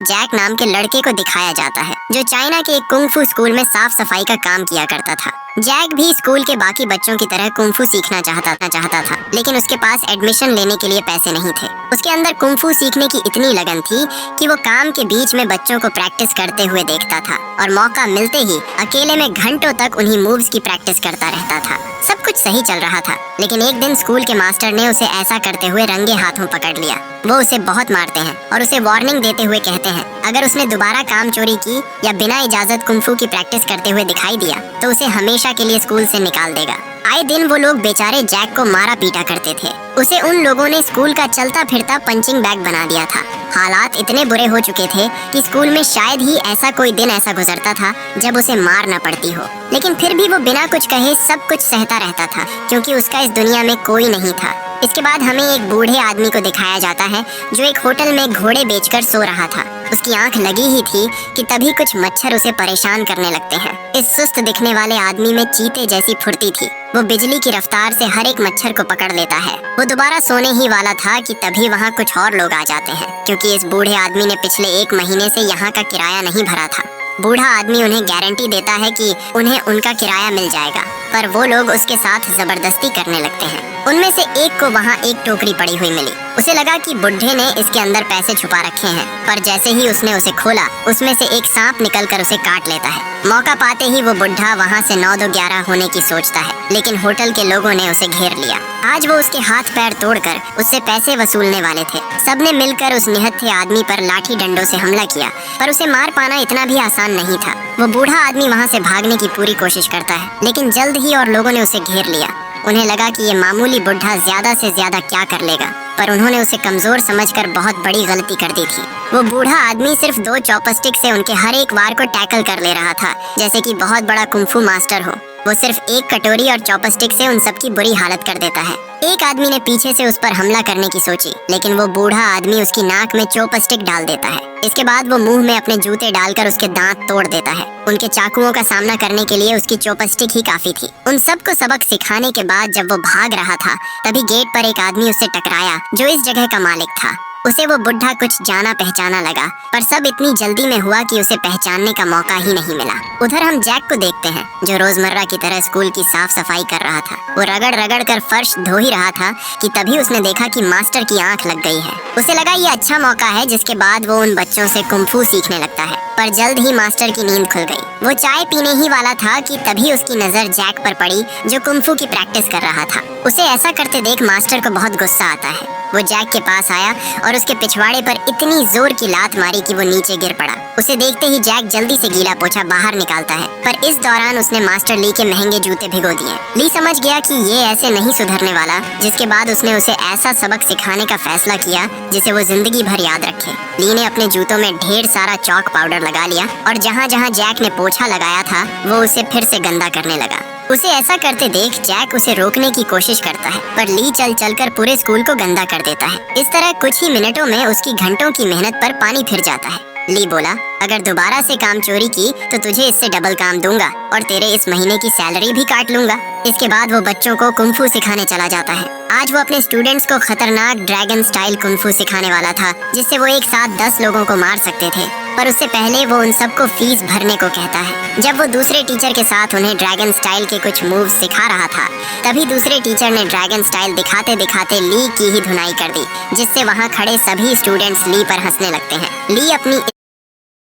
Jack नाम के लड़के को दिखाया जाता है जो चाइना के एक कुंग-फू स्कूल में साफ सफाई का काम किया करता था। जैक भी स्कूल के बाकी बच्चों की तरह कुंग-फू सीखना चाहता था, लेकिन उसके पास एडमिशन लेने के लिए पैसे नहीं थे। उसके अंदर कुंग-फू सीखने की इतनी लगन थी कि वो काम के बीच में बच्चों को प्रैक्टिस करते हुए देखता था और मौका मिलते ही अकेले में घंटों तक उन्हीं मूव्स की प्रैक्टिस करता रहता था। सब कुछ सही चल रहा था, लेकिन एक दिन स्कूल के मास्टर ने उसे ऐसा करते हुए रंगे हाथों पकड़ लिया। वो उसे बहुत मारते हैं और उसे वार्निंग देते हुए कहते हैं अगर उसने दोबारा काम चोरी की या बिना इजाजत कुंग-फू की प्रैक्टिस करते हुए दिखाई दिया तो उसे हमेशा के लिए स्कूल से निकाल देगा। आए दिन वो लोग बेचारे जैक को मारा पीटा करते थे। उसे उन लोगों ने स्कूल का चलता फिरता पंचिंग बैग बना दिया था। हालात इतने बुरे हो चुके थे कि स्कूल में शायद ही ऐसा कोई दिन ऐसा गुजरता था जब उसे मार न पड़ती हो, लेकिन फिर भी वो बिना कुछ कहे सब कुछ सहता रहता था क्योंकि उसका इस दुनिया में कोई नहीं था। इसके बाद हमें एक बूढ़े आदमी को दिखाया जाता है जो एक होटल में घोड़े बेचकर सो रहा था। उसकी आंख लगी ही थी कि तभी कुछ मच्छर उसे परेशान करने लगते हैं। इस सुस्त दिखने वाले आदमी में चीते जैसी फुर्ती थी। वो बिजली की रफ्तार से हर एक मच्छर को पकड़ लेता है। वो दोबारा सोने ही वाला था कि तभी वहाँ कुछ और लोग आ जाते हैं क्योंकि इस बूढ़े आदमी ने पिछले 1 महीने से यहाँ का किराया नहीं भरा था। बूढ़ा आदमी उन्हें गारंटी देता है कि उन्हें उनका किराया मिल जाएगा, पर वो लोग उसके साथ जबरदस्ती करने लगते हैं। उनमें से एक को वहाँ एक टोकरी पड़ी हुई मिली। उसे लगा कि बुढ़े ने इसके अंदर पैसे छुपा रखे हैं, पर जैसे ही उसने उसे खोला उसमें से एक सांप निकलकर उसे काट लेता है। मौका पाते ही वो बुढ़ा वहाँ से 9-2-11 होने की सोचता है, लेकिन होटल के लोगों ने उसे घेर लिया। आज वो उसके हाथ पैर तोड़कर उससे पैसे वसूलने वाले थे। सबने मिलकर उस निहत्थे आदमी पर लाठी डंडों से हमला किया, पर उसे मार पाना इतना भी आसान नहीं था। वो बूढ़ा आदमी वहाँ से भागने की पूरी कोशिश करता है, लेकिन जल्द ही और लोगों ने उसे घेर लिया। उन्हें लगा कि ये मामूली बुढ़ा ज्यादा से ज्यादा क्या कर लेगा, पर उन्होंने उसे कमजोर समझकर बहुत बड़ी गलती कर दी थी। वो बूढ़ा आदमी सिर्फ 2 चॉपस्टिक से उनके हर एक वार को टैकल कर ले रहा था, जैसे कि बहुत बड़ा कुंग-फू मास्टर हो। वो सिर्फ एक कटोरी और चॉपस्टिक से उन सबकी बुरी हालत कर देता है। एक आदमी ने पीछे से उस पर हमला करने की सोची, लेकिन वो बूढ़ा आदमी उसकी नाक में चॉपस्टिक डाल देता है। इसके बाद वो मुंह में अपने जूते डालकर उसके दांत तोड़ देता है। उनके चाकुओं का सामना करने के लिए उसकी चॉपस्टिक ही काफी थी। उन सबको सबक सिखाने के बाद जब वो भाग रहा था, तभी गेट पर एक आदमी उससे टकराया जो इस जगह का मालिक था। उसे वो बुढ़ा कुछ जाना पहचाना लगा, पर सब इतनी जल्दी में हुआ कि उसे पहचानने का मौका ही नहीं मिला। उधर हम जैक को देखते हैं जो रोजमर्रा की तरह स्कूल की साफ सफाई कर रहा था। वो रगड़ रगड़ कर फर्श धो ही रहा था कि तभी उसने देखा कि मास्टर की आंख लग गई है। उसे लगा ये अच्छा मौका है, जिसके बाद वो उन बच्चों से कुंग-फू सीखने लगता है, पर जल्द ही मास्टर की नींद खुल गई। वो चाय पीने ही वाला था कि तभी उसकी नजर जैक पर पड़ी जो कुंग-फू की प्रैक्टिस कर रहा था। उसे ऐसा करते देख मास्टर को बहुत गुस्सा आता है। वो जैक के पास आया और उसके पिछवाड़े पर इतनी जोर की लात मारी कि वो नीचे गिर पड़ा। उसे देखते ही जैक जल्दी से गीला पोछा बाहर निकालता है, पर इस दौरान उसने मास्टर ली के महंगे जूते भिगो दिए। ली समझ गया कि ये ऐसे नहीं सुधरने वाला, जिसके बाद उसने उसे ऐसा सबक सिखाने का फैसला किया जिसे वो जिंदगी भर याद रखे। ली ने अपने जूतों में ढेर सारा चॉक पाउडर लगा लिया और जहाँ जहाँ जैक ने पोछा लगाया था वो उसे फिर से गंदा करने लगा। उसे ऐसा करते देख जैक उसे रोकने की कोशिश करता है, पर ली चल चलकर पूरे स्कूल को गंदा कर देता है। इस तरह कुछ ही मिनटों में उसकी घंटों की मेहनत पर पानी फिर जाता है। ली बोला, अगर दोबारा से काम चोरी की तो तुझे इससे डबल काम दूंगा और तेरे इस महीने की सैलरी भी काट लूंगा। इसके बाद वो बच्चों को कुंग-फू सिखाने चला जाता है। आज वो अपने स्टूडेंट्स को खतरनाक ड्रैगन स्टाइल कुंग-फू सिखाने वाला था, जिससे वो एक साथ 10 लोगों को मार सकते थे, पर उससे पहले वो उन सबको फीस भरने को कहता है। जब वो दूसरे टीचर के साथ उन्हें ड्रैगन स्टाइल के कुछ मूव्स सिखा रहा था, तभी दूसरे टीचर ने ड्रैगन स्टाइल दिखाते दिखाते ली की ही धुनाई कर दी, जिससे वहाँ खड़े सभी स्टूडेंट्स ली पर हंसने लगते हैं। ली अपनी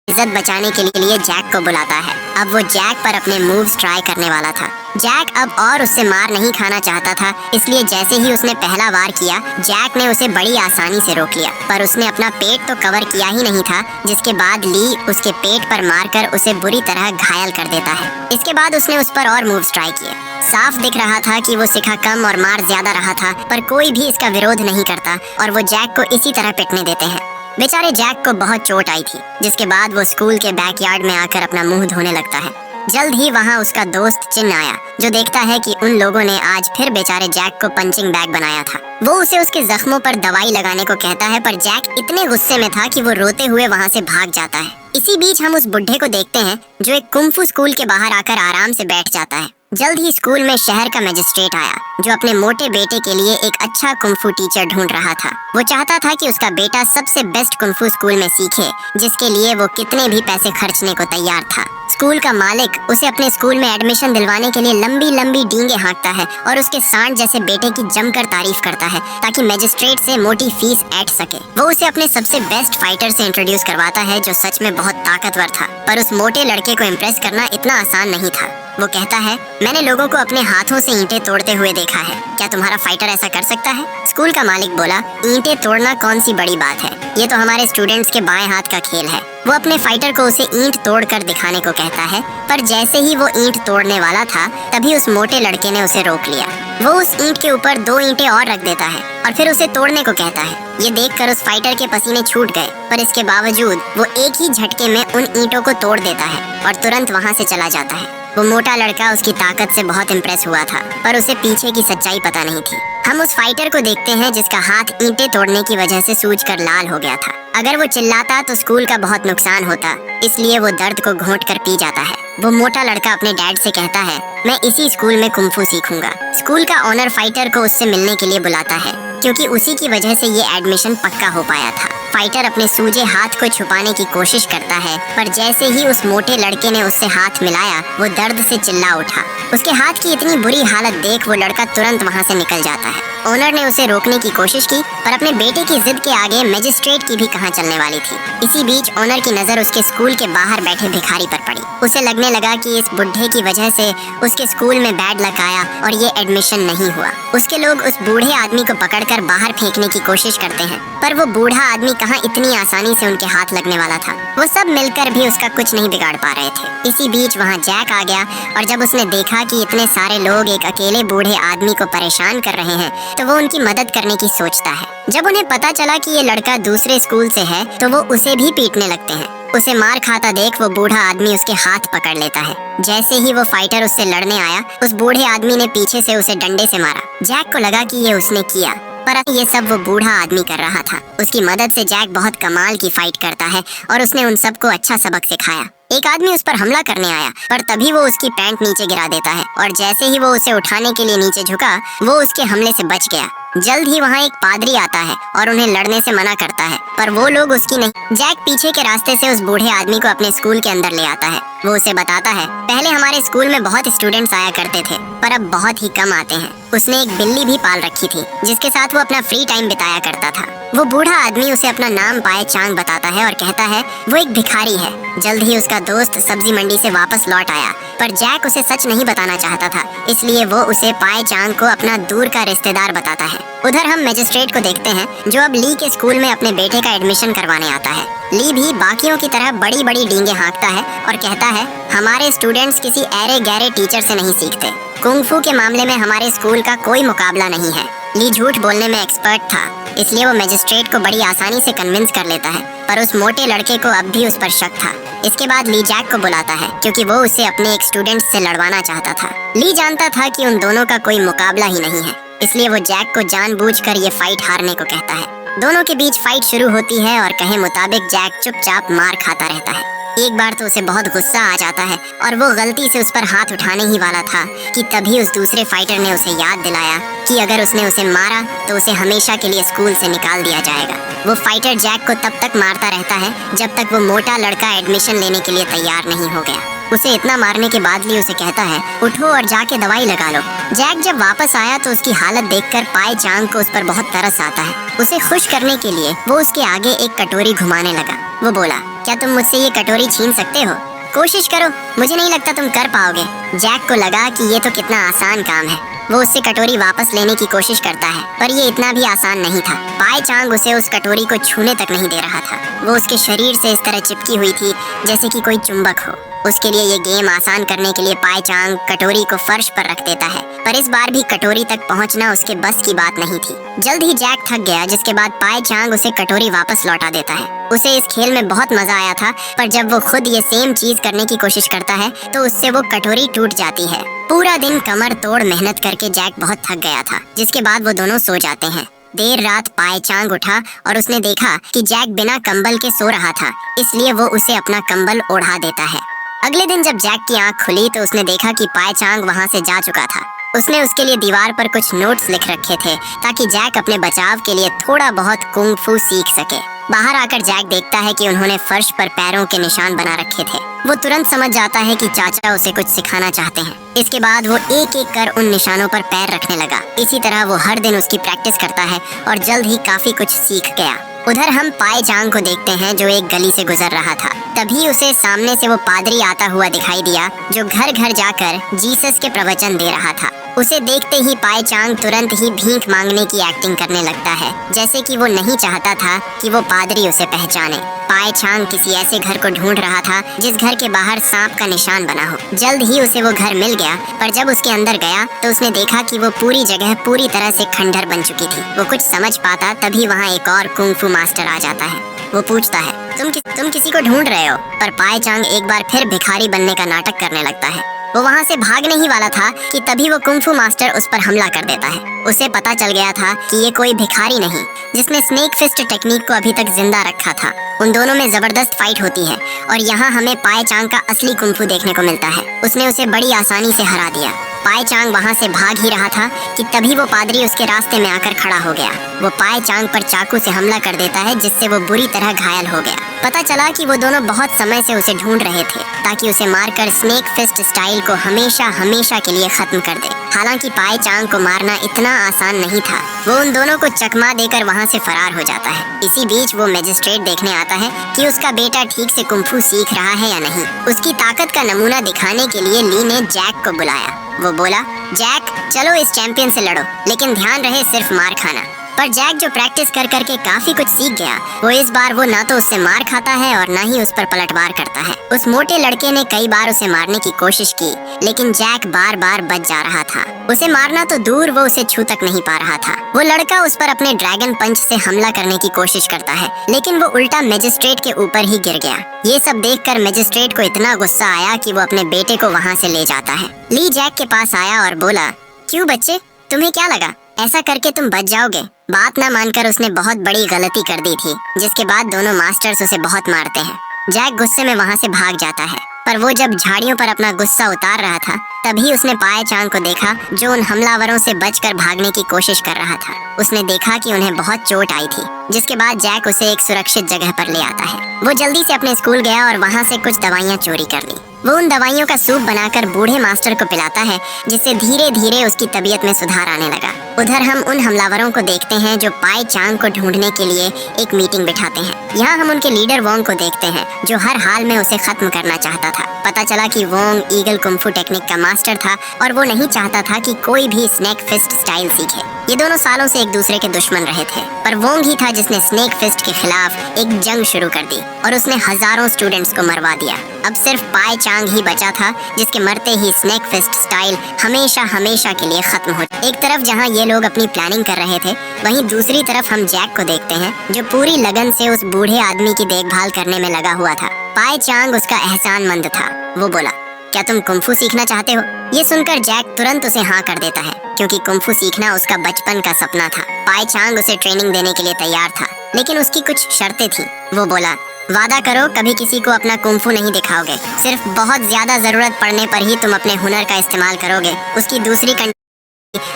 इज्जत बचाने के लिए जैक को बुलाता है। अब वो जैक पर अपने मूव्स ट्राई करने वाला था। जैक अब और उससे मार नहीं खाना चाहता था, इसलिए जैसे ही उसने पहला वार किया, जैक ने उसे बड़ी आसानी से रोक लिया, पर उसने अपना पेट तो कवर किया ही नहीं था, जिसके बाद ली उसके पेट पर मारकर उसे बुरी तरह घायल कर देता है। इसके बाद उसने उस पर और मूव्स ट्राई किए। साफ दिख रहा था कि वो सिखा कम और मार ज्यादा रहा था, पर कोई भी इसका विरोध नहीं करता और वो जैक को इसी तरह पिटने देते हैं। बेचारे जैक को बहुत चोट आई थी, जिसके बाद वो स्कूल के बैकयार्ड में आकर अपना मुंह धोने लगता है। जल्द ही वहाँ उसका दोस्त चिन आया, जो देखता है कि उन लोगों ने आज फिर बेचारे जैक को पंचिंग बैग बनाया था। वो उसे उसके जख्मों पर दवाई लगाने को कहता है, पर जैक इतने गुस्से में था कि वो रोते हुए वहाँ से भाग जाता है। इसी बीच हम उस बुढ़े को देखते हैं जो एक कुंग-फू स्कूल के बाहर आकर आराम से बैठ जाता है। जल्द ही स्कूल में शहर का मजिस्ट्रेट आया, जो अपने मोटे बेटे के लिए एक अच्छा कुंफू टीचर ढूंढ रहा था। वो चाहता था कि उसका बेटा सबसे बेस्ट कुंफू स्कूल में सीखे, जिसके लिए वो कितने भी पैसे खर्चने को तैयार था। स्कूल का मालिक उसे अपने स्कूल में एडमिशन दिलवाने के लिए लंबी लंबी डींगे हाँकता है और उसके सांड जैसे बेटे की जमकर तारीफ करता है, ताकि मजिस्ट्रेट से मोटी फीस ऐंठ सके। वो उसे अपने सबसे बेस्ट फाइटर से इंट्रोड्यूस करवाता है, जो सच में बहुत ताकतवर था। पर उस मोटे लड़के को इम्प्रेस करना इतना आसान नहीं था। वो कहता है, मैंने लोगों को अपने हाथों से ईंटें तोड़ते हुए देखा है, क्या तुम्हारा फाइटर ऐसा कर सकता है? स्कूल का मालिक बोला, ईंटें तोड़ना कौन सी बड़ी बात है, ये तो हमारे स्टूडेंट्स के बाएं हाथ का खेल है। वो अपने फाइटर को उसे ईंट तोड़कर दिखाने को कहता है, पर जैसे ही वो ईंट तोड़ने वाला था, तभी उस मोटे लड़के ने उसे रोक लिया। वो उस ईंट के ऊपर 2 ईंटें और रख देता है और फिर उसे तोड़ने को कहता है। ये देखकर उस फाइटर के पसीने छूट गए, पर इसके बावजूद वो एक ही झटके में उन ईंटों को तोड़ देता है और तुरंत वहाँ से चला जाता है। वो मोटा लड़का उसकी ताकत से बहुत इम्प्रेस हुआ था, पर उसे पीछे की सच्चाई पता नहीं थी। हम उस फाइटर को देखते हैं जिसका हाथ ईंटें तोड़ने की वजह से सूजकर लाल हो गया था। अगर वो चिल्लाता तो स्कूल का बहुत नुकसान होता, इसलिए वो दर्द को घोंट कर पी जाता है। वो मोटा लड़का अपने डैड से कहता है, मैं इसी स्कूल में कुंफू सीखूंगा। स्कूल का ऑनर फाइटर को उससे मिलने के लिए बुलाता है, क्योंकि उसी की वजह से ये एडमिशन पक्का हो पाया था। फाइटर अपने सूजे हाथ को छुपाने की कोशिश करता है, पर जैसे ही उस मोटे लड़के ने उससे हाथ मिलाया, वो दर्द से चिल्ला उठा। उसके हाथ की इतनी बुरी हालत देख वो लड़का तुरंत वहाँ से निकल जाता है। ओनर ने उसे रोकने की कोशिश की, पर अपने बेटे की जिद के आगे मजिस्ट्रेट की भी कहाँ चलने वाली थी। इसी बीच ओनर की नजर उसके स्कूल के बाहर बैठे भिखारी पर पड़ी। उसे लगने लगा कि इस बुढ़े की वजह से उसके स्कूल में बैड लक आया और ये एडमिशन नहीं हुआ। उसके लोग उस बूढ़े आदमी को पकड़कर बाहर फेंकने की कोशिश करते हैं, पर वो बूढ़ा आदमी कहाँ इतनी आसानी से उनके हाथ लगने वाला था। वो सब मिलकर भी उसका कुछ नहीं बिगाड़ पा रहे थे। इसी बीच वहाँ जैक आ गया, और जब उसने देखा कि इतने सारे लोग एक अकेले बूढ़े आदमी को परेशान कर रहे हैं, तो वो उनकी मदद करने की सोचता है। जब उन्हें पता चला कि ये लड़का दूसरे स्कूल से है, तो वो उसे भी पीटने लगते हैं। उसे मार खाता देख वो बूढ़ा आदमी उसके हाथ पकड़ लेता है। जैसे ही वो फाइटर उससे लड़ने आया, उस बूढ़े आदमी ने पीछे से उसे डंडे से मारा। जैक को लगा कि ये उसने किया, पर ये सब वो बूढ़ा आदमी कर रहा था। उसकी मदद से जैक बहुत कमाल की फाइट करता है और उसने उन सबको अच्छा सबक सिखाया। एक आदमी उस पर हमला करने आया, पर तभी वो उसकी पैंट नीचे गिरा देता है, और जैसे ही वो उसे उठाने के लिए नीचे झुका, वो उसके हमले से बच गया। जल्द ही वहाँ एक पादरी आता है और उन्हें लड़ने से मना करता है, पर वो लोग उसकी नहीं। जैक पीछे के रास्ते से उस बूढ़े आदमी को अपने स्कूल के अंदर ले आता है। वो उसे बताता है, पहले हमारे स्कूल में बहुत स्टूडेंट्स आया करते थे, पर अब बहुत ही कम आते हैं। उसने एक बिल्ली भी पाल रखी थी, जिसके साथ वो अपना फ्री टाइम बिताया करता था। वो बूढ़ा आदमी उसे अपना नाम पाए चांग बताता है और कहता है वो एक भिखारी है। जल्द ही उसका दोस्त सब्जी मंडी से वापस लौट आया, पर जैक उसे सच नहीं बताना चाहता था, इसलिए वो उसे पाए चांग को अपना दूर का रिश्तेदार बताता है। उधर हम मजिस्ट्रेट को देखते हैं, जो अब ली के स्कूल में अपने बेटे का एडमिशन करवाने आता है। ली भी बाकियों की तरह बड़ी बड़ी डींगे हाँकता है और कहता है, हमारे स्टूडेंट्स किसी ऐरे गहरे टीचर से नहीं सीखते। कुंग-फू के मामले में हमारे स्कूल का कोई मुकाबला नहीं है। ली झूठ बोलने में एक्सपर्ट था, इसलिए वो मजिस्ट्रेट को बड़ी आसानी से कन्विंस कर लेता है, पर उस मोटे लड़के को अब भी उस पर शक था। इसके बाद ली जैक को बुलाता है, क्योंकि वो उसे अपने एक स्टूडेंट से लड़वाना चाहता था। ली जानता था कि उन दोनों का कोई मुकाबला ही नहीं है, इसलिए वो जैक को जानबूझकर ये फाइट हारने को कहता है। दोनों के बीच फाइट शुरू होती है और कहे मुताबिक जैक चुपचाप मार खाता रहता है। एक बार तो उसे बहुत गुस्सा आ जाता है और वो गलती से उस पर हाथ उठाने ही वाला था कि तभी उस दूसरे फाइटर ने उसे याद दिलाया कि अगर उसने उसे मारा तो उसे हमेशा के लिए स्कूल से निकाल दिया जाएगा। वो फाइटर जैक को तब तक मारता रहता है जब तक वो मोटा लड़का एडमिशन लेने के लिए तैयार नहीं हो गया। उसे इतना मारने के बाद ली उसे कहता है, उठो और जाके दवाई लगा लो। जैक जब वापस आया तो उसकी हालत देखकर पाए चांग को उस पर बहुत तरस आता है। उसे खुश करने के लिए वो उसके आगे एक कटोरी घुमाने लगा। वो बोला, क्या तुम मुझसे ये कटोरी छीन सकते हो? कोशिश करो, मुझे नहीं लगता तुम कर पाओगे। जैक को लगा कि ये तो कितना आसान काम है। वो उससे कटोरी वापस लेने की कोशिश करता है, पर ये इतना भी आसान नहीं था। पाए चांग उसे उस कटोरी को छूने तक नहीं दे रहा था। वो उसके शरीर से इस तरह चिपकी हुई थी जैसे कि कोई चुंबक हो। उसके लिए ये गेम आसान करने के लिए पाए चांग कटोरी को फर्श पर रख देता है, पर इस बार भी कटोरी तक पहुंचना उसके बस की बात नहीं थी। जल्द ही जैक थक गया, जिसके बाद पाए चांग उसे कटोरी वापस लौटा देता है। उसे इस खेल में बहुत मजा आया था, पर जब वो खुद ये सेम चीज करने की कोशिश करता है तो उससे वो कटोरी टूट जाती है। पूरा दिन कमर तोड़ मेहनत करके जैक बहुत थक गया था, जिसके बाद वो दोनों सो जाते हैं। देर रात पाए चांग उठा और उसने देखा कि जैक बिना कंबल के सो रहा था, इसलिए वो उसे अपना कंबल ओढ़ा देता है। अगले दिन जब जैक की आंख खुली तो उसने देखा कि पाई चांग वहां से जा चुका था। उसने उसके लिए दीवार पर कुछ नोट्स लिख रखे थे ताकि जैक अपने बचाव के लिए थोड़ा बहुत कुंग फू सीख सके। बाहर आकर जैक देखता है कि उन्होंने फर्श पर पैरों के निशान बना रखे थे। वो तुरंत समझ जाता है कि चाचा उसे कुछ सिखाना चाहते हैं। इसके बाद वो एक एक कर उन निशानों पर पैर रखने लगा। इसी तरह वो हर दिन उसकी प्रैक्टिस करता है और जल्द ही काफी कुछ सीख गया। उधर हम पाई चांग को देखते हैं जो एक गली से गुजर रहा था। तभी उसे सामने से वो पादरी आता हुआ दिखाई दिया जो घर घर जाकर जीसस के प्रवचन दे रहा था। उसे देखते ही पाई चांग तुरंत ही भीख मांगने की एक्टिंग करने लगता है, जैसे कि वो नहीं चाहता था कि वो पादरी उसे पहचाने। पाई चांग किसी ऐसे घर को ढूंढ रहा था जिस घर के बाहर सांप का निशान बना हो। जल्द ही उसे वो घर मिल गया, पर जब उसके अंदर गया तो उसने देखा कि वो पूरी जगह पूरी तरह से खंडर बन चुकी थी। वो कुछ समझ पाता तभी वहाँ एक और कुंग फू मास्टर आ जाता है। वो पूछता है, तुम किसी को ढूंढ रहे हो? पर पाई चांग एक बार फिर भिखारी बनने का नाटक करने लगता है। वो वहाँ से भागने ही वाला था कि तभी वो कुंग फू मास्टर उस पर हमला कर देता है। उसे पता चल गया था कि ये कोई भिखारी नहीं, जिसने स्नेक फिस्ट टेक्निक को अभी तक जिंदा रखा था। उन दोनों में जबरदस्त फाइट होती है और यहाँ हमें पाई चांग का असली कुंग फू देखने को मिलता है। उसने उसे बड़ी आसानी से हरा दिया। पाई चांग वहाँ से भाग ही रहा था कि तभी वो पादरी उसके रास्ते में आकर खड़ा हो गया। वो पाई चांग पर चाकू से हमला कर देता है जिससे वो बुरी तरह घायल हो गया। पता चला कि वो दोनों बहुत समय से उसे ढूंढ रहे थे ताकि उसे मारकर स्नेक फिस्ट स्टाइल को हमेशा हमेशा के लिए खत्म कर दे। हालांकि पाई चांग को मारना इतना आसान नहीं था। वो उन दोनों को चकमा देकर वहाँ से फरार हो जाता है। इसी बीच वो मजिस्ट्रेट देखने आता है कि उसका बेटा ठीक से कुंग फू सीख रहा है या नहीं। उसकी ताकत का नमूना दिखाने के लिए ली ने जैक को बुलाया। वो बोला, जैक चलो इस चैंपियन से लड़ो, लेकिन ध्यान रहे सिर्फ मार खाना। पर जैक जो प्रैक्टिस कर करके काफी कुछ सीख गया, वो इस बार वो ना तो उससे मार खाता है और ना ही उस पर पलटवार करता है। उस मोटे लड़के ने कई बार उसे मारने की कोशिश की, लेकिन जैक बार बार बच जा रहा था। उसे मारना तो दूर, वो उसे छू तक नहीं पा रहा था। वो लड़का उस पर अपने ड्रैगन पंच से हमला करने की कोशिश करता है, लेकिन वो उल्टा मजिस्ट्रेट के ऊपर ही गिर गया। ये सब देखकर मजिस्ट्रेट को इतना गुस्सा आया कि वो अपने बेटे को वहाँ से ले जाता है। ली जैक के पास आया और बोला, क्यों बच्चे, तुम्हें क्या लगा ऐसा करके तुम बच जाओगे? बात ना मानकर उसने बहुत बड़ी गलती कर दी थी, जिसके बाद दोनों मास्टर्स उसे बहुत मारते हैं। जैक गुस्से में वहाँ से भाग जाता है, पर वो जब झाड़ियों पर अपना गुस्सा उतार रहा था तभी उसने पाई चांग को देखा जो उन हमलावरों से बचकर भागने की कोशिश कर रहा था। उसने देखा कि उन्हें बहुत चोट आई थी, जिसके बाद जैक उसे एक सुरक्षित जगह पर ले आता है। वो जल्दी से अपने स्कूल गया और वहाँ से कुछ दवाइयाँ चोरी कर ली। वो उन दवाइयों का सूप बनाकर बूढ़े मास्टर को पिलाता है, जिससे धीरे धीरे उसकी तबीयत में सुधार आने लगा। उधर हम उन हमलावरों को देखते हैं जो पाई चांग को ढूंढने के लिए एक मीटिंग बिठाते हैं। यहाँ हम उनके लीडर वोंग को देखते हैं जो हर हाल में उसे खत्म करना चाहता था। पता चला कि वोंग ईगल कुंग फू टेक्निक का मास्टर था और वो नहीं चाहता था कि कोई भी स्नेक फिस्ट स्टाइल सीखे। ये दोनों सालों से एक दूसरे के दुश्मन रहे थे, पर वोंग ही था जिसने स्नेक फिस्ट के खिलाफ एक जंग शुरू कर दी और उसने हजारों स्टूडेंट्स को मरवा दिया। अब सिर्फ पाई चांग ही बचा था जिसके मरते ही स्नेक फिस्ट स्टाइल हमेशा हमेशा के लिए खत्म हो। एक तरफ जहाँ ये लोग अपनी प्लानिंग कर रहे थे, वहीं दूसरी तरफ हम जैक को देखते हैं जो पूरी लगन से उस बूढ़े आदमी की देखभाल करने में लगा हुआ था। पाई चांग उसका एहसानमंद था। वो बोला, क्या तुम कुंग फू सीखना चाहते हो? ये सुनकर जैक तुरंत उसे हाँ कर देता है, क्योंकि कुंग फू सीखना उसका बचपन का सपना था। पाई चांग उसे ट्रेनिंग देने के लिए तैयार था, लेकिन उसकी कुछ शर्तें थी। वो बोला, वादा करो कभी किसी को अपना कुंग फू नहीं दिखाओगे, सिर्फ बहुत ज्यादा जरूरत पड़ने पर ही तुम अपने हुनर का इस्तेमाल करोगे। उसकी दूसरी कंडीशन,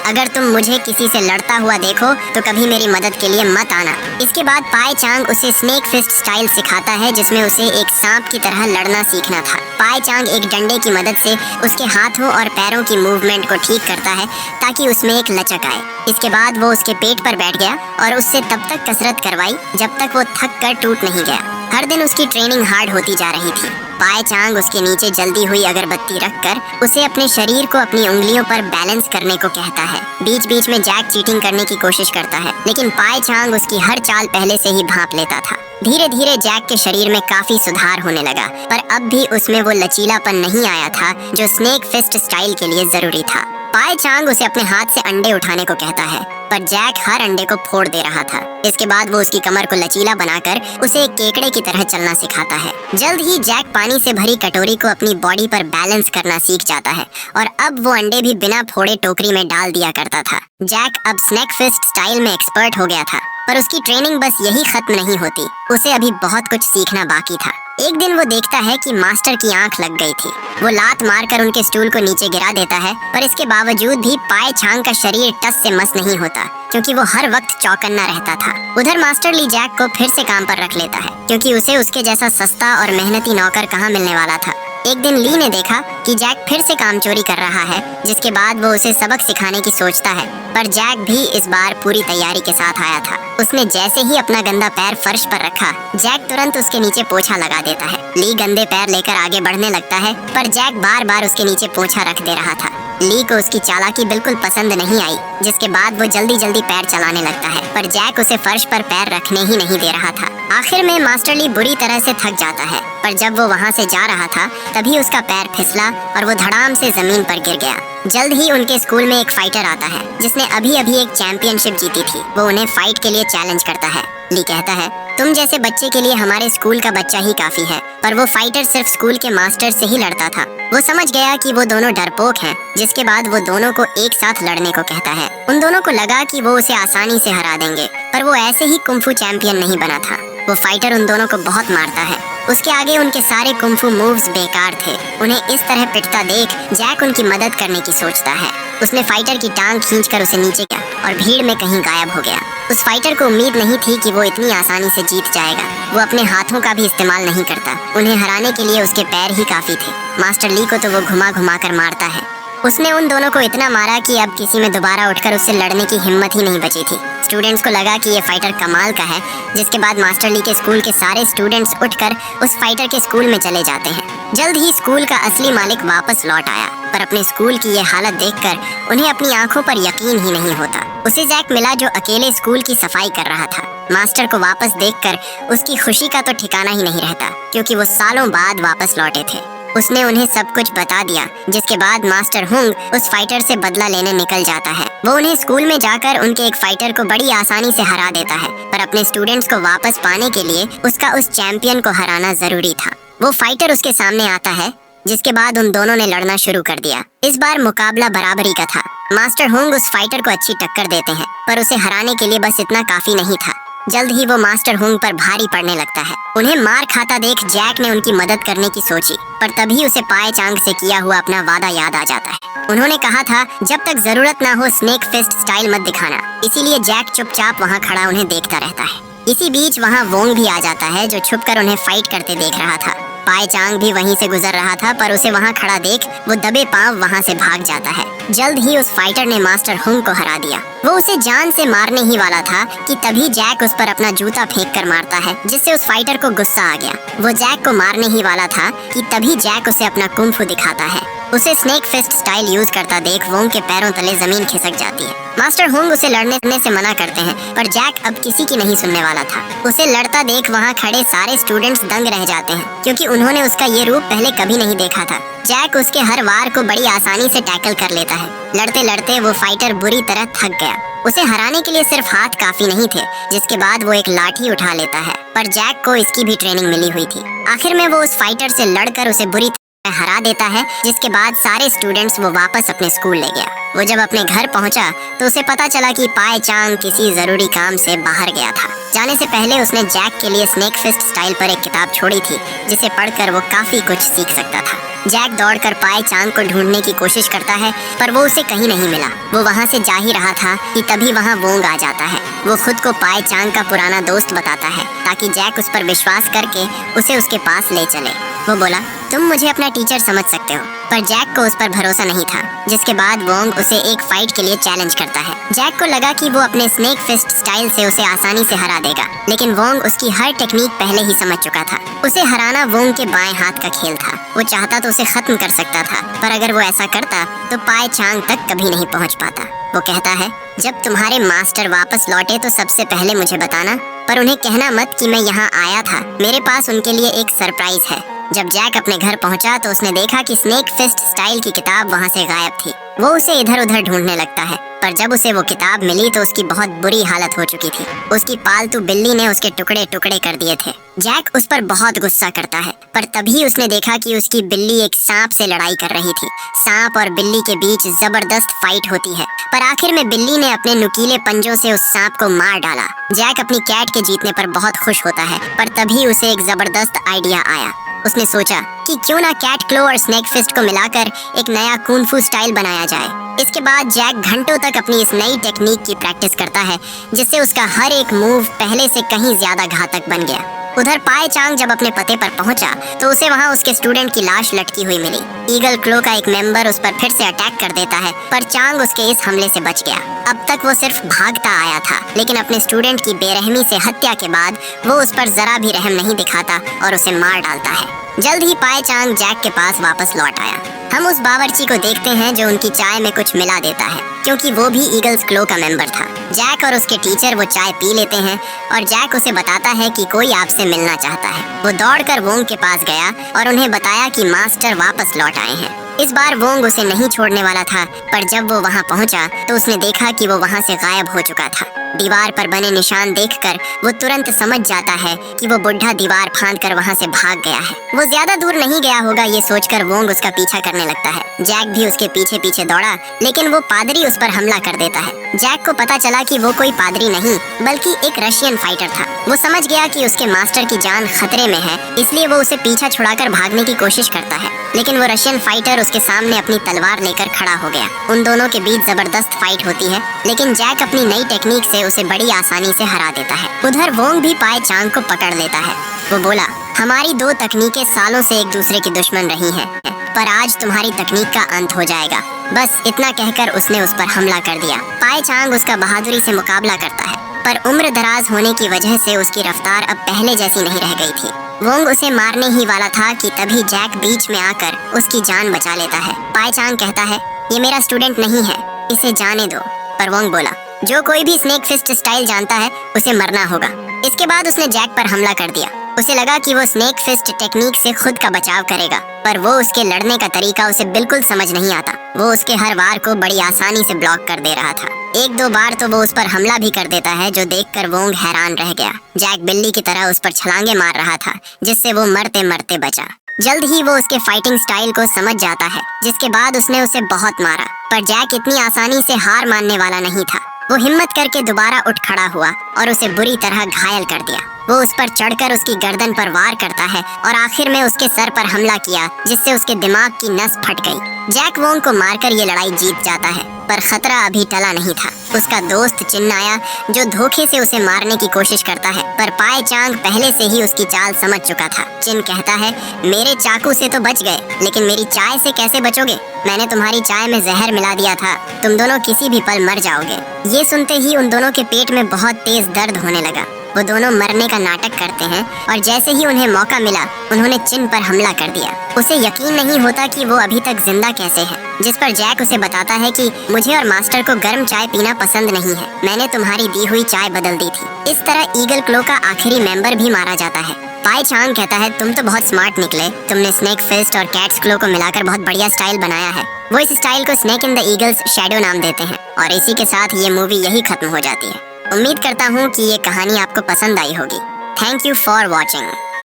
अगर तुम मुझे किसी से लड़ता हुआ देखो तो कभी मेरी मदद के लिए मत आना। इसके बाद पाई चांग उसे स्नेक फिस्ट स्टाइल सिखाता है, जिसमें उसे एक सांप की तरह लड़ना सीखना था। पाई चांग एक डंडे की मदद से उसके हाथों और पैरों की मूवमेंट को ठीक करता है ताकि उसमें एक लचक आए। इसके बाद वो उसके पेट पर बैठ गया और उससे तब तक कसरत करवाई जब तक वो थक कर टूट नहीं गया। हर दिन उसकी ट्रेनिंग हार्ड होती जा रही थी। पाई चांग उसके नीचे जल्दी हुई अगरबत्ती रखकर उसे अपने शरीर को अपनी उंगलियों पर बैलेंस करने को कहता है। बीच बीच में जैक चीटिंग करने की कोशिश करता है, लेकिन पाई चांग उसकी हर चाल पहले से ही भांप लेता था। धीरे धीरे जैक के शरीर में काफी सुधार होने लगा, पर अब भी उसमें वो लचीलापन नहीं आया था जो स्नेक फिस्ट स्टाइल के लिए जरूरी था। पाई चांग उसे अपने हाथ से अंडे उठाने को कहता है, पर जैक हर अंडे को फोड़ दे रहा था। इसके बाद वो उसकी कमर को लचीला बनाकर उसे एक केकड़े की तरह चलना सिखाता है। जल्द ही जैक पानी से भरी कटोरी को अपनी बॉडी पर बैलेंस करना सीख जाता है और अब वो अंडे भी बिना फोड़े टोकरी में डाल दिया करता था। जैक अब स्नेक फिस्ट स्टाइल में एक्सपर्ट हो गया था। पर उसकी ट्रेनिंग बस यही खत्म नहीं होती, उसे अभी बहुत कुछ सीखना बाकी था। एक दिन वो देखता है कि मास्टर की आंख लग गई थी। वो लात मारकर उनके स्टूल को नीचे गिरा देता है, पर इसके बावजूद भी पाए चांग का शरीर टस से मस नहीं होता, क्योंकि वो हर वक्त चौकन्ना रहता था। उधर मास्टर ली जैक को फिर से काम पर रख लेता है, क्योंकि उसे उसके जैसा सस्ता और मेहनती नौकर कहाँ मिलने वाला था। एक दिन ली ने देखा कि जैक फिर से काम चोरी कर रहा है, जिसके बाद वो उसे सबक सिखाने की सोचता है। पर जैक भी इस बार पूरी तैयारी के साथ आया था। उसने जैसे ही अपना गंदा पैर फर्श पर रखा, जैक तुरंत उसके नीचे पोछा लगा देता है। ली गंदे पैर लेकर आगे बढ़ने लगता है, पर जैक बार बार उसके नीचे पोछा रख दे रहा था। ली को उसकी चालाकी बिल्कुल पसंद नहीं आई, जिसके बाद वो जल्दी जल्दी पैर चलाने लगता है, पर जैक उसे फर्श पर पैर रखने ही नहीं दे रहा था। आखिर में मास्टर ली बुरी तरह से थक जाता है, पर जब वो वहाँ से जा रहा था तभी उसका पैर फिसला और वो धड़ाम से जमीन पर गिर गया। जल्द ही उनके स्कूल में एक फाइटर आता है, जिसने अभी अभी एक चैंपियनशिप जीती थी। वो उन्हें फाइट के लिए चैलेंज करता है। ली कहता है, तुम जैसे बच्चे के लिए हमारे स्कूल का बच्चा ही काफी है। पर वो फाइटर सिर्फ स्कूल के मास्टर से ही लड़ता था। वो समझ गया कि वो दोनों डरपोक हैं, जिसके बाद वो दोनों को एक साथ लड़ने को कहता है। उन दोनों को लगा कि वो उसे आसानी से हरा देंगे, पर वो ऐसे ही कुंफू चैंपियन नहीं बना था। वो फाइटर उन दोनों को बहुत मारता है। उसके आगे उनके सारे कुंफू मूव्स बेकार थे। उन्हें इस तरह पिटता देख जैक उनकी मदद करने की सोचता है। उसने फाइटर की टांग खींचकर उसे नीचे किया और भीड़ में कहीं गायब हो गया। उस फाइटर को उम्मीद नहीं थी कि वो इतनी आसानी से जीत जाएगा। वो अपने हाथों का भी इस्तेमाल नहीं करता। उन्हें हराने के लिए उसके पैर ही काफी थे। मास्टर ली को तो वो घुमा घुमा कर मारता है। उसने उन दोनों को इतना मारा कि अब किसी में दोबारा उठकर उससे लड़ने की हिम्मत ही नहीं बची थी। स्टूडेंट्स को लगा कि ये फाइटर कमाल का है, जिसके बाद मास्टर ली के स्कूल के सारे स्टूडेंट्स उठकर उस फाइटर के स्कूल में चले जाते हैं। जल्द ही स्कूल का असली मालिक वापस लौट आया, पर अपने स्कूल की ये हालत देखकर उन्हें अपनी आंखों पर यकीन ही नहीं होता। उसे जैक मिला जो अकेले स्कूल की सफाई कर रहा था। मास्टर को वापस देखकर उसकी खुशी का तो ठिकाना ही नहीं रहता, क्योंकि वो सालों बाद वापस लौटे थे। उसने उन्हें सब कुछ बता दिया, जिसके बाद मास्टर हुंग उस फाइटर से बदला लेने निकल जाता है। वो उन्हें स्कूल में जाकर उनके एक फाइटर को बड़ी आसानी से हरा देता है, पर अपने स्टूडेंट्स को वापस पाने के लिए उसका उस चैंपियन को हराना जरूरी था। वो फाइटर उसके सामने आता है, जिसके बाद उन दोनों ने लड़ना शुरू कर दिया। इस बार मुकाबला बराबरी का था। मास्टर हुंग उस फाइटर को अच्छी टक्कर देते हैं, पर उसे हराने के लिए बस इतना काफी नहीं था। जल्द ही वो मास्टर हुंग पर भारी पड़ने लगता है। उन्हें मार खाता देख जैक ने उनकी मदद करने की सोची, पर तभी उसे पाए चांग से किया हुआ अपना वादा याद आ जाता है। उन्होंने कहा था, जब तक जरूरत ना हो स्नेक फिस्ट स्टाइल मत दिखाना। इसीलिए जैक चुपचाप वहाँ खड़ा उन्हें देखता रहता है। इसी बीच वहाँ वोंग भी आ जाता है, जो छुपकर उन्हें फाइट करते देख रहा था। पाए चांग भी वहीं से गुजर रहा था, पर उसे वहाँ खड़ा देख वो दबे पांव वहाँ से भाग जाता है। जल्द ही उस फाइटर ने मास्टर हुंग को हरा दिया। वो उसे जान से मारने ही वाला था कि तभी जैक उस पर अपना जूता फेंक कर मारता है, जिससे उस फाइटर को गुस्सा आ गया। वो जैक को मारने ही वाला था कि तभी जैक उसे अपना कुंफू दिखाता है। उसे स्नेक फिस्ट स्टाइल यूज करता देख वोंग के पैरों तले जमीन खिसक जाती है। मास्टर हुंग उसे लड़ने से मना करते हैं, पर जैक अब किसी की नहीं सुनने वाला था। उसे लड़ता देख वहाँ खड़े सारे स्टूडेंट्स दंग रह जाते हैं, क्योंकि उन्होंने उसका ये रूप पहले कभी नहीं देखा था। जैक उसके हर वार को बड़ी आसानी से टैकल कर लेता है। लड़ते लड़ते वो फाइटर बुरी तरह थक गया। उसे हराने के लिए सिर्फ हाथ काफी नहीं थे, जिसके बाद वो एक लाठी उठा लेता है, पर जैक को इसकी भी ट्रेनिंग मिली हुई थी। आखिर में वो उस फाइटर से लड़कर उसे बुरी हरा देता है, जिसके बाद सारे स्टूडेंट्स वो वापस अपने स्कूल ले गया। वो जब अपने घर पहुंचा तो उसे पता चला कि पाए चांग किसी जरूरी काम से बाहर गया था। जाने से पहले उसने जैक के लिए स्नेक फिस्ट स्टाइल पर एक किताब छोड़ी थी, जिसे पढ़कर वो काफी कुछ सीख सकता था। जैक दौड़कर पाए चांग को ढूंढने की कोशिश करता है, पर वो उसे कहीं नहीं मिला। वो वहाँ से जा ही रहा था कि तभी वहाँ वोंग आ जाता है। वो खुद को पाए चांग का पुराना दोस्त बताता है, ताकि जैक उस पर विश्वास करके उसे उसके पास ले चले। वो बोला, तुम मुझे अपना टीचर समझ सकते हो, पर जैक को उस पर भरोसा नहीं था। जिसके बाद वोंग उसे एक फाइट के लिए चैलेंज करता है। जैक को लगा कि वो अपने स्नेक फिस्ट स्टाइल से उसे आसानी से हरा देगा, लेकिन वोंग उसकी हर टेक्निक पहले ही समझ चुका था। उसे हराना वोंग के बाएं हाथ का खेल था। वो चाहता तो उसे खत्म कर सकता था, पर अगर वो ऐसा करता तो पाए चांग तक कभी नहीं पहुंच पाता। वो कहता है, जब तुम्हारे मास्टर वापस लौटे तो सबसे पहले मुझे बताना, पर उन्हें कहना मत कि मैं यहाँ आया था। मेरे पास उनके लिए एक सरप्राइज है। जब जैक अपने घर पहुंचा तो उसने देखा कि स्नेक फिस्ट स्टाइल की किताब वहां से गायब थी। वो उसे इधर उधर ढूंढने लगता है, पर जब उसे वो किताब मिली तो उसकी बहुत बुरी हालत हो चुकी थी। उसकी पालतू बिल्ली ने उसके टुकड़े टुकड़े कर दिए थे। जैक उस पर बहुत गुस्सा करता है, पर तभी उसने देखा कि उसकी बिल्ली एक सांप से लड़ाई कर रही थी। सांप और बिल्ली के बीच जबरदस्त फाइट होती है, पर आखिर में बिल्ली ने अपने नुकीले पंजों से उस सांप को मार डाला। जैक अपनी कैट के जीतने पर बहुत खुश होता है, पर तभी उसे एक जबरदस्त आइडिया आया। उसने सोचा कि क्यों ना कैट क्लो और स्नेक फिस्ट को मिलाकर एक नया कूंग-फू स्टाइल बनाया जाए। इसके बाद जैक घंटों तक अपनी इस नई टेक्निक की प्रैक्टिस करता है, जिससे उसका हर एक मूव पहले से कहीं ज्यादा घातक बन गया। उधर पाए चांग जब अपने पते पर पहुंचा तो उसे वहां उसके स्टूडेंट की लाश लटकी हुई मिली। ईगल क्लो का एक मेंबर उस पर फिर से अटैक कर देता है, पर चांग उसके इस हमले से बच गया। अब तक वो सिर्फ भागता आया था, लेकिन अपने स्टूडेंट की बेरहमी से हत्या के बाद वो उस पर जरा भी रहम नहीं दिखाता और उसे मार डालता है। जल्द ही पाए चांग जैक के पास वापस लौट आया। हम उस बावर्ची को देखते हैं जो उनकी चाय में कुछ मिला देता है, क्योंकि वो भी ईगल्स क्लो का मेंबर था। जैक और उसके टीचर वो चाय पी लेते हैं और जैक उसे बताता है कि कोई आपसे मिलना चाहता है। वो दौड़कर वोंग के पास गया और उन्हें बताया कि मास्टर वापस लौट आए हैं। इस बार वोंग उसे नहीं छोड़ने वाला था, पर जब वो वहाँ पहुँचा तो उसने देखा कि वो वहाँ से गायब हो चुका था। दीवार पर बने निशान देखकर वो तुरंत समझ जाता है कि वो बुढ़ा दीवार फांदकर वहाँ से भाग गया है। वो ज्यादा दूर नहीं गया होगा, ये सोचकर वोंग उसका पीछा करने लगता है। जैक भी उसके पीछे पीछे दौड़ा, लेकिन वो पादरी उस पर हमला कर देता है। जैक को पता चला कि वो कोई पादरी नहीं बल्कि एक रशियन फाइटर था। वो समझ गया कि उसके मास्टर की जान खतरे में है, इसलिए वो उसे पीछा छुड़ाकर भागने की कोशिश करता है, लेकिन वो रशियन फाइटर उसके सामने अपनी तलवार लेकर खड़ा हो गया। उन दोनों के बीच जबरदस्त फाइट होती है, लेकिन जैक अपनी नई टेक्निक से उसे बड़ी आसानी से हरा देता है। उधर वोंग भी पाए चांग को पकड़ लेता है। वो बोला, हमारी दो तकनीकें सालों से एक दूसरे की दुश्मन रही हैं, पर आज तुम्हारी तकनीक का अंत हो जाएगा। बस इतना कहकर उसने उस पर हमला कर दिया। पाए चांग उसका बहादुरी से मुकाबला करता है, पर उम्र दराज होने की वजह से उसकी रफ्तार अब पहले जैसी नहीं रह गई थी। वोंग उसे मारने ही वाला था कि तभी जैक बीच में आकर उसकी जान बचा लेता है। पाए चांग कहता है, ये मेरा स्टूडेंट नहीं है, इसे जाने दो। पर वोंग बोला, जो कोई भी स्नेक फिस्ट स्टाइल जानता है उसे मरना होगा। इसके बाद उसने जैक पर हमला कर दिया। उसे लगा कि वो स्नेक फिस्ट टेक्निक से खुद का बचाव करेगा, पर वो उसके लड़ने का तरीका उसे बिल्कुल समझ नहीं आता। वो उसके हर वार को बड़ी आसानी से ब्लॉक कर दे रहा था। एक दो बार तो वो उस पर हमला भी कर देता है, जो देखकर वोंग हैरान रह गया। जैक बिल्ली की तरह उस पर छलांगे मार रहा था, जिससे वो मरते मरते बचा। जल्द ही वो उसके फाइटिंग स्टाइल को समझ जाता है, जिसके बाद उसने उसे बहुत मारा, पर जैक इतनी आसानी से हार मानने वाला नहीं था। वो हिम्मत करके दोबारा उठ खड़ा हुआ और उसे बुरी तरह घायल कर दिया। वो उस पर चढ़कर उसकी गर्दन पर वार करता है और आखिर में उसके सर पर हमला किया, जिससे उसके दिमाग की नस फट गई। जैक वोंग को मारकर ये लड़ाई जीत जाता है, पर खतरा अभी टला नहीं था। उसका दोस्त चिन आया, जो धोखे से उसे मारने की कोशिश करता है, पर पाए चांग पहले से ही उसकी चाल समझ चुका था। चिन कहता है, मेरे चाकू से तो बच गए, लेकिन मेरी चाय से कैसे बचोगे? मैंने तुम्हारी चाय में जहर मिला दिया था, तुम दोनों किसी भी पल मर जाओगे। ये सुनते ही उन दोनों के पेट में बहुत तेज दर्द होने लगा। वो दोनों मरने का नाटक करते हैं और जैसे ही उन्हें मौका मिला उन्होंने चिन पर हमला कर दिया। उसे यकीन नहीं होता कि वो अभी तक जिंदा कैसे है, जिस पर जैक उसे बताता है कि मुझे और मास्टर को गर्म चाय पीना पसंद नहीं है, मैंने तुम्हारी दी हुई चाय बदल दी थी। इस तरह ईगल क्लो का आखिरी मेंबर भी मारा जाता है। पाए चांग कहता है, तुम तो बहुत स्मार्ट निकले, तुमने स्नेक फिस्ट और कैट्स क्लो को मिलाकर बहुत बढ़िया स्टाइल बनाया है। वो इस स्टाइल को snake in the eagles shadow नाम देते हैं, और इसी के साथ ये मूवी यही खत्म हो जाती है। उम्मीद करता हूँ कि ये कहानी आपको पसंद आई होगी। Thank you for watching.